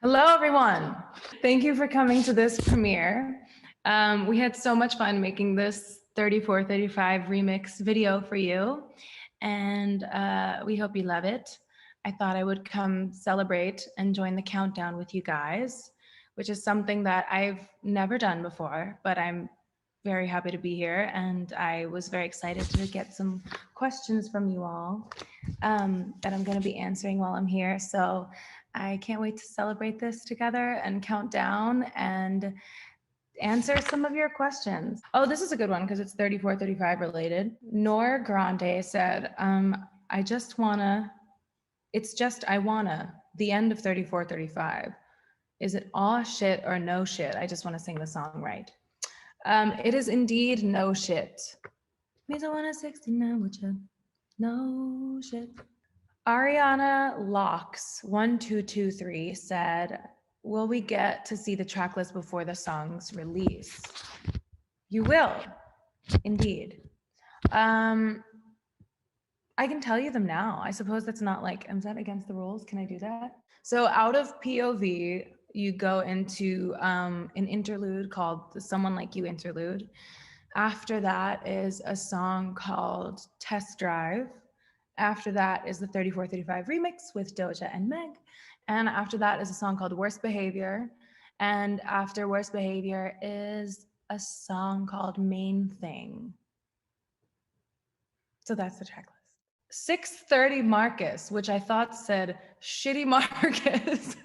Hello, everyone. Thank you for coming to this premiere. We had so much fun making this 3435 remix video for you, and we hope you love it. I thought I would come celebrate and join the countdown with you guys, which is something that I've never done before, but I'm very happy to be here, and I was very excited to get some questions from you all that I'm going to be answering while I'm here. So I can't wait to celebrate this together and count down and answer some of your questions. Oh, this is a good one because it's 3435 related. Nor Grande said, I just wanna, it's just I wanna, the end of 3435. Is it aw shit or no shit? I just wanna sing the song right. It is indeed no shit. Means I wanna 69 with you. No shit. Ariana Locks 1223 said, will we get to see the track list before the song's release? You will, indeed. I can tell you them now. I suppose that's not like, is that against the rules? Can I do that? So out of POV, you go into an interlude called the Someone Like You interlude. After that is a song called Test Drive. After that is the 3435 remix with Doja and Meg. And after that is a song called Worst Behavior. And after Worst Behavior is a song called Main Thing. So that's the track list. 630 Marcus, which I thought said shitty Marcus,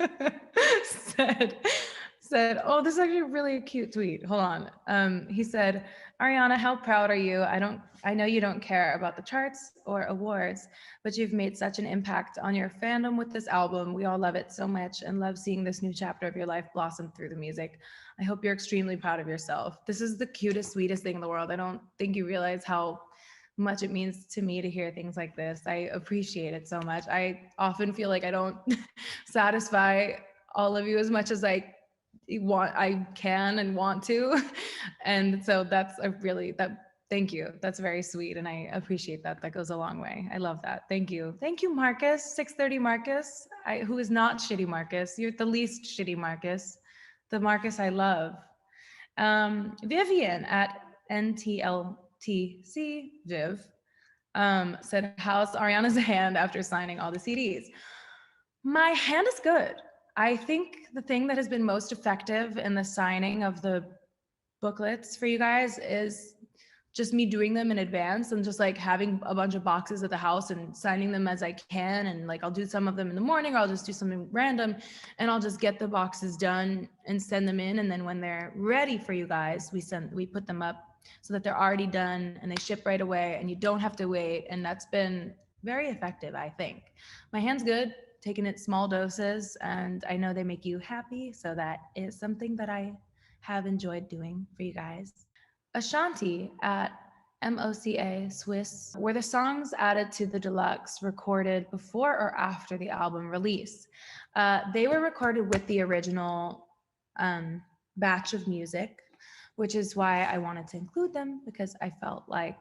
said, oh, this is actually really a cute tweet. Hold on. He said, Ariana, how proud are you? I know you don't care about the charts or awards, but you've made such an impact on your fandom with this album. We all love it so much and love seeing this new chapter of your life blossom through the music. I hope you're extremely proud of yourself. This is the cutest, sweetest thing in the world. I don't think you realize how much it means to me to hear things like this. I appreciate it so much. I often feel like I don't satisfy all of you as much as I can and want to. And so that's thank you. That's very sweet. And I appreciate that. That goes a long way. I love that. Thank you. Thank you, Marcus, 630 Marcus, who is not shitty Marcus. You're the least shitty Marcus, the Marcus I love. Vivian at NTLTC Viv said, how's Ariana's hand after signing all the CDs? My hand is good. I think the thing that has been most effective in the signing of the booklets for you guys is just me doing them in advance and just like having a bunch of boxes at the house and signing them as I can. And like, I'll do some of them in the morning, or I'll just do something random and I'll just get the boxes done and send them in. And then when they're ready for you guys, we put them up so that they're already done and they ship right away and you don't have to wait. And that's been very effective, I think. My hand's good, taking it small doses, and I know they make you happy. So that is something that I have enjoyed doing for you guys. Ashanti at MOCA Swiss, were the songs added to the deluxe recorded before or after the album release? They were recorded with the original batch of music, which is why I wanted to include them, because I felt like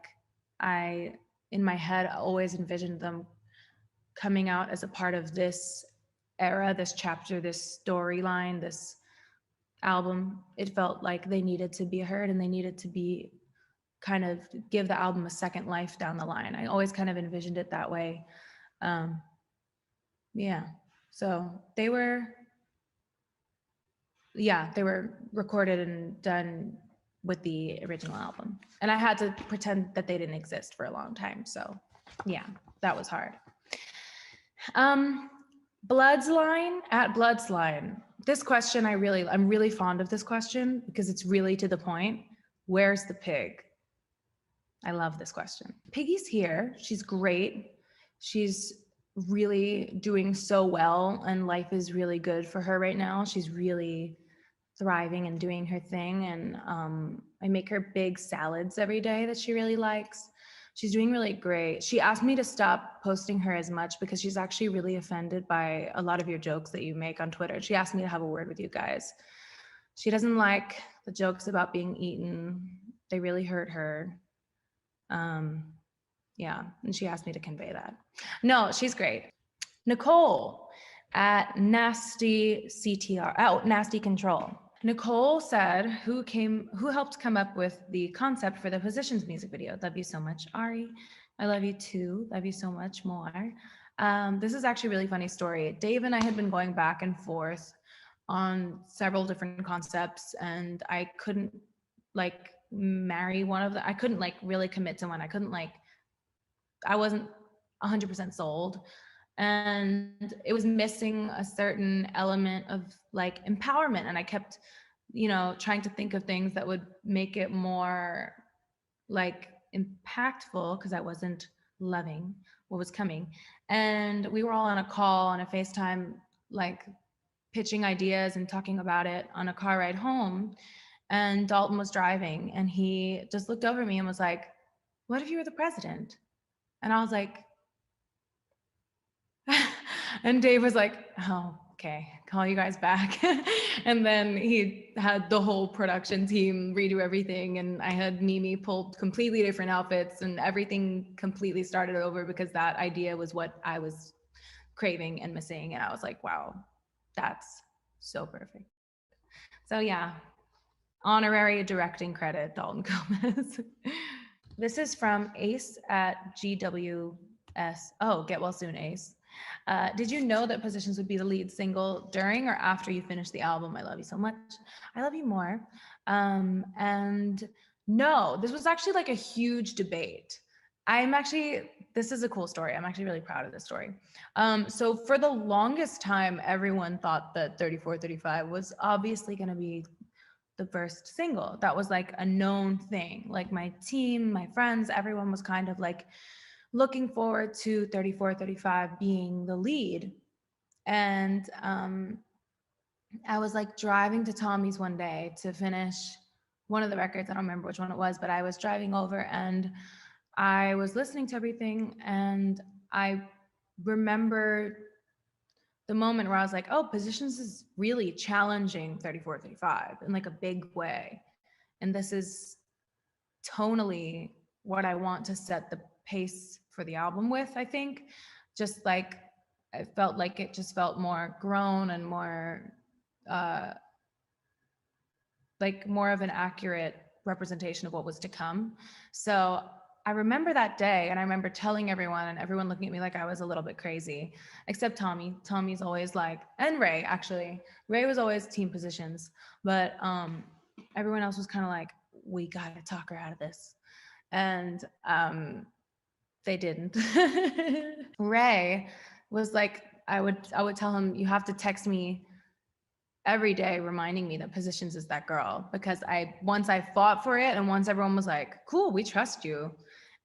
in my head, always envisioned them coming out as a part of this era, this chapter, this storyline, this album. It felt like they needed to be heard and they needed to be kind of give the album a second life down the line. I always kind of envisioned it that way. Yeah, so they were recorded and done with the original album. And I had to pretend that they didn't exist for a long time. So yeah, that was hard. Bloodsline at Bloodsline. This question, I'm really fond of this question because it's really to the point. Where's the pig? I love this question. Piggy's here. She's great. She's really doing so well and life is really good for her right now. She's really thriving and doing her thing. And I make her big salads every day that she really likes. She's doing really great. She asked me to stop posting her as much because she's actually really offended by a lot of your jokes that you make on Twitter. She asked me to have a word with you guys. She doesn't like the jokes about being eaten. They really hurt her. Yeah, and she asked me to convey that. No, she's great. Nicole at Nasty CTR. Oh, Nasty Control. Nicole said, who helped come up with the concept for the Positions music video? Love you so much, Ari. I love you too. Love you so much more. This is actually a really funny story. Dave and I had been going back and forth on several different concepts, and I couldn't like marry one of them. I couldn't like really commit to one. I wasn't 100% sold. And it was missing a certain element of like empowerment. And I kept, trying to think of things that would make it more like impactful because I wasn't loving what was coming. And we were all on a call on a FaceTime, like pitching ideas and talking about it on a car ride home. And Dalton was driving and he just looked over at me and was like, "What if you were the president?" And I was like, and Dave was like, "Oh, okay, call you guys back." And then he had the whole production team redo everything. And I had Mimi pull completely different outfits and everything completely started over because that idea was what I was craving and missing. And I was like, wow, that's so perfect. So yeah, honorary directing credit, Dalton Gomez. This is from Ace at GWS. Oh, get well soon, Ace. Did you know that Positions would be the lead single during or after you finished the album? I love you so much. I love you more. And no, this was actually like a huge debate. This is a cool story. I'm actually really proud of this story. So for the longest time, everyone thought that 3435 was obviously going to be the first single. That was like a known thing. Like my team, my friends, everyone was kind of like looking forward to 3435 being the lead. And I was like driving to Tommy's one day to finish one of the records. I don't remember which one it was, but I was driving over and I was listening to everything. And I remember the moment where I was like, oh, Positions is really challenging 3435 in like a big way. And this is tonally what I want to set the pace for the album with, I think. Just like, I felt like it just felt more grown and more, like more of an accurate representation of what was to come. So I remember that day and I remember telling everyone and everyone looking at me like I was a little bit crazy, except Tommy. Tommy's always like, and Ray, actually. Ray was always team Positions, but everyone else was kind of like, we got to talk her out of this. And they didn't. Ray was like, I would tell him, you have to text me every day reminding me that Positions is that girl, because once I fought for it and once everyone was like, cool, we trust you.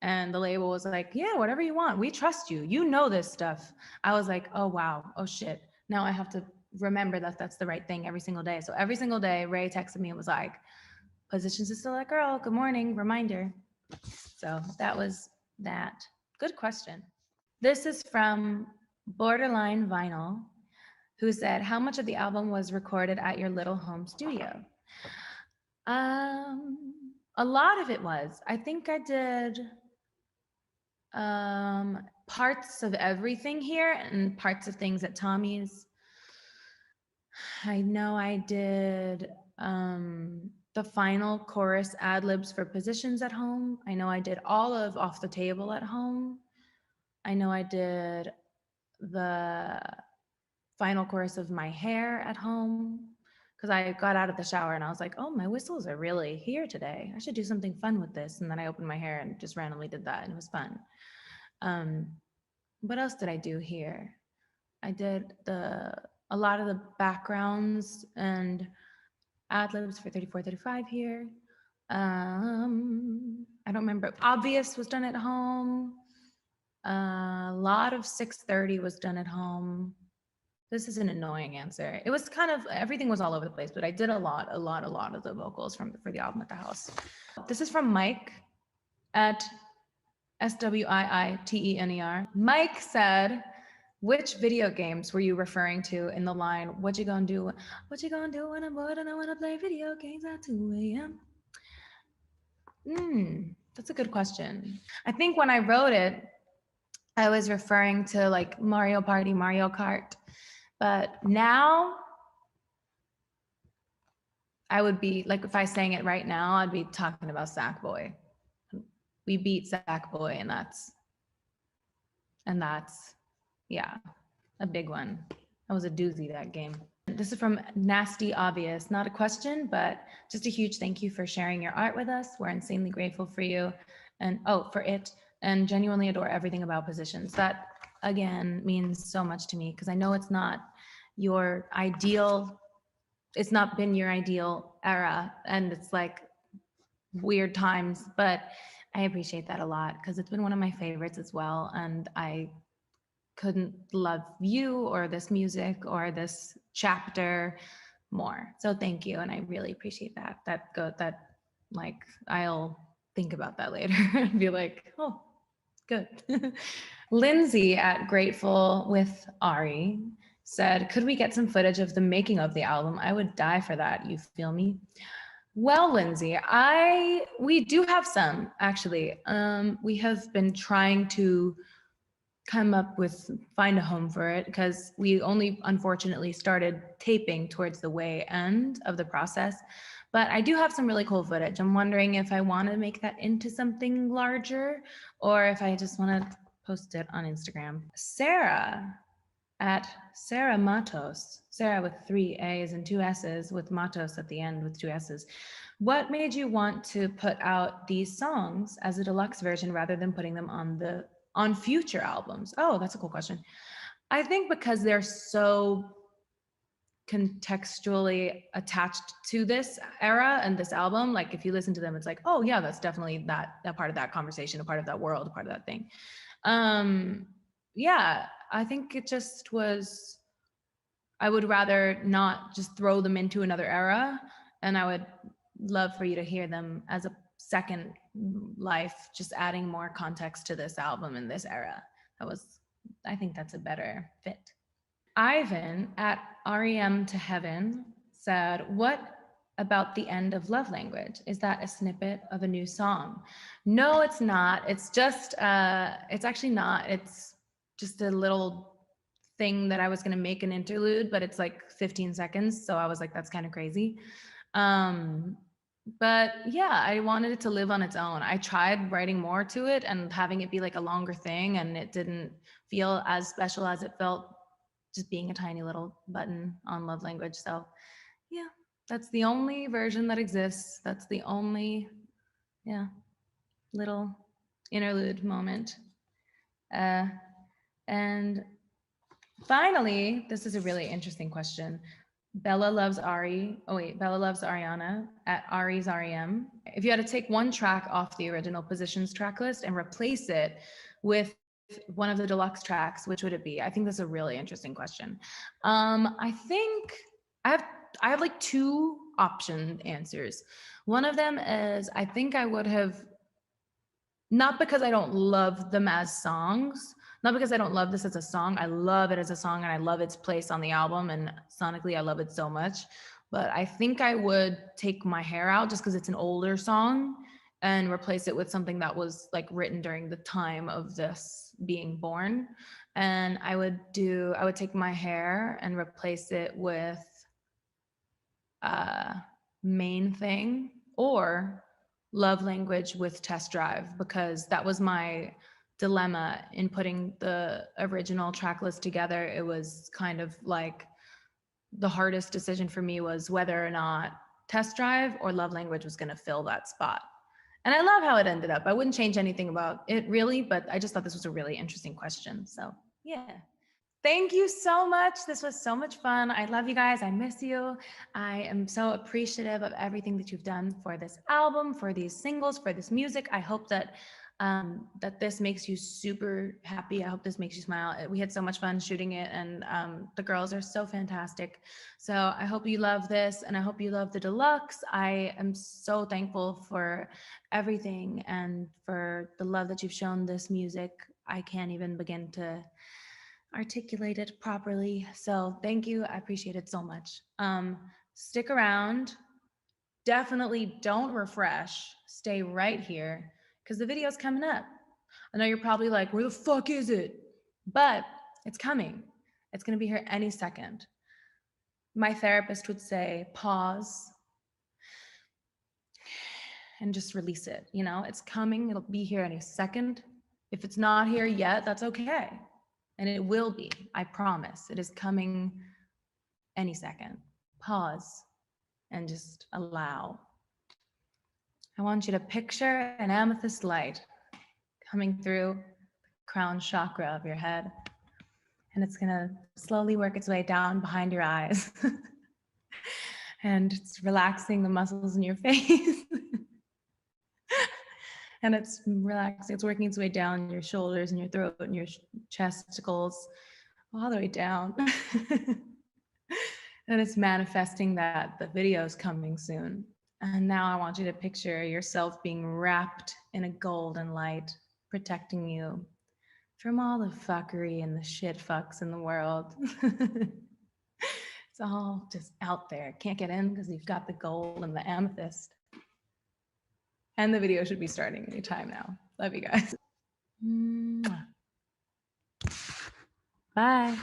And the label was like, yeah, whatever you want. We trust you. You know this stuff. I was like, oh, wow. Oh, shit. Now I have to remember that that's the right thing every single day. So every single day, Ray texted me and was like, Positions is still that girl. Good morning. Reminder. So that was that. Good question. This is from Borderline Vinyl, who said, how much of the album was recorded at your little home studio? A lot of it was. I think I did parts of everything here and parts of things at Tommy's. I know I did the final chorus ad-libs for Positions at home. I know I did all of Off the Table at home. I know I did the final chorus of My Hair at home because I got out of the shower and I was like, oh, my whistles are really here today. I should do something fun with this. And then I opened my hair and just randomly did that and it was fun. What else did I do here? I did a lot of the backgrounds and ad-libs for 3435 here. I don't remember. Obvious was done at home. A lot of 630 was done at home. This is an annoying answer. It was kind of, everything was all over the place, but I did a lot of the vocals for the album at the house. This is from Mike at SWIITENER. Mike said, which video games were you referring to in the line, what you gonna do? What you gonna do when I'm bored and I wanna play video games at 2 a.m.? That's a good question. I think when I wrote it, I was referring to like Mario Party, Mario Kart, But now I would be like, if I sang it right now, I'd be talking about Sackboy. We beat Sackboy, and that's, yeah, a big one. That was a doozy, that game. This is from Nasty Obvious. Not a question, but just a huge thank you for sharing your art with us. We're insanely grateful for you for it, and genuinely adore everything about Positions. That, again, means so much to me because I know it's not your ideal, it's not been your ideal era, and it's like weird times, but I appreciate that a lot because it's been one of my favorites as well. And I couldn't love you or this music or this chapter more. So thank you. And I really appreciate that. Like, I'll think about that later and be like, oh, good. Lindsay at Grateful with Ari said, could we get some footage of the making of the album? I would die for that. You feel me? Well, Lindsay, we do have some actually. We have been trying to find a home for it because we only unfortunately started taping towards the way end of the process. But I do have some really cool footage. I'm wondering if I want to make that into something larger or if I just want to post it on Instagram. Sarah at Sarah Matos, Sarah with 3 A's and 2 S's with Matos at the end with 2 S's. What made you want to put out these songs as a deluxe version rather than putting them on future albums? Oh, that's a cool question. I think because they're so contextually attached to this era and this album. Like if you listen to them, it's like, oh yeah, that's definitely that part of that conversation, a part of that world, a part of that thing. Yeah, I think it just was, I would rather not just throw them into another era, and I would love for you to hear them as a second life, just adding more context to this album in this era. I think that's a better fit. Ivan at REM to Heaven said, what about the end of Love Language? Is that a snippet of a new song? No, it's not. It's just, it's actually not. It's just a little thing that I was going to make an interlude, but it's like 15 seconds. So I was like, that's kind of crazy. But yeah, I wanted it to live on its own. I tried writing more to it and having it be like a longer thing, and it didn't feel as special as it felt just being a tiny little button on Love Language. So yeah, that's the only version that exists. That's the only, yeah, little interlude moment. And finally, this is a really interesting question. Bella loves Ariana at Ari's REM. If you had to take one track off the original Positions track list and replace it with one of the deluxe tracks, which would it be? I think that's a really interesting question. I think I have like two option answers. One of them is I think I would have, not because I don't love them as songs, not because I don't love this as a song. I love it as a song and I love its place on the album, and sonically I love it so much. But I think I would take My Hair Out just because it's an older song and replace it with something that was like written during the time of this being born. And I would take My Hair and replace it with Main Thing or Love Language with Test Drive, because that was my dilemma in putting the original track list together. It was kind of like the hardest decision for me was whether or not Test Drive or Love Language was going to fill that spot. And I love how it ended up. I wouldn't change anything about it really, but I just thought this was a really interesting question. So yeah. Thank you so much. This was so much fun. I love you guys. I miss you. I am so appreciative of everything that you've done for this album, for these singles, for this music. I hope that that this makes you super happy. I hope this makes you smile. We had so much fun shooting it, and the girls are so fantastic. So I hope you love this, and I hope you love the deluxe. I am so thankful for everything and for the love that you've shown this music. I can't even begin to articulate it properly. So thank you. I appreciate it so much. Stick around. Definitely don't refresh. Stay right here because the video's coming up. I know you're probably like, where the fuck is it? But it's coming. It's going to be here any second. My therapist would say, pause and just release it. You know, it's coming. It'll be here any second. If it's not here yet, that's okay. And it will be, I promise. It is coming any second. Pause and just allow. I want you to picture an amethyst light coming through the crown chakra of your head. And it's going to slowly work its way down behind your eyes. And it's relaxing the muscles in your face. And it's relaxing, it's working its way down your shoulders and your throat and your chesticles, all the way down. And it's manifesting that the video is coming soon. And now I want you to picture yourself being wrapped in a golden light, protecting you from all the fuckery and the shit fucks in the world. It's all just out there. Can't get in because you've got the gold and the amethyst. And the video should be starting anytime now. Love you guys. Bye.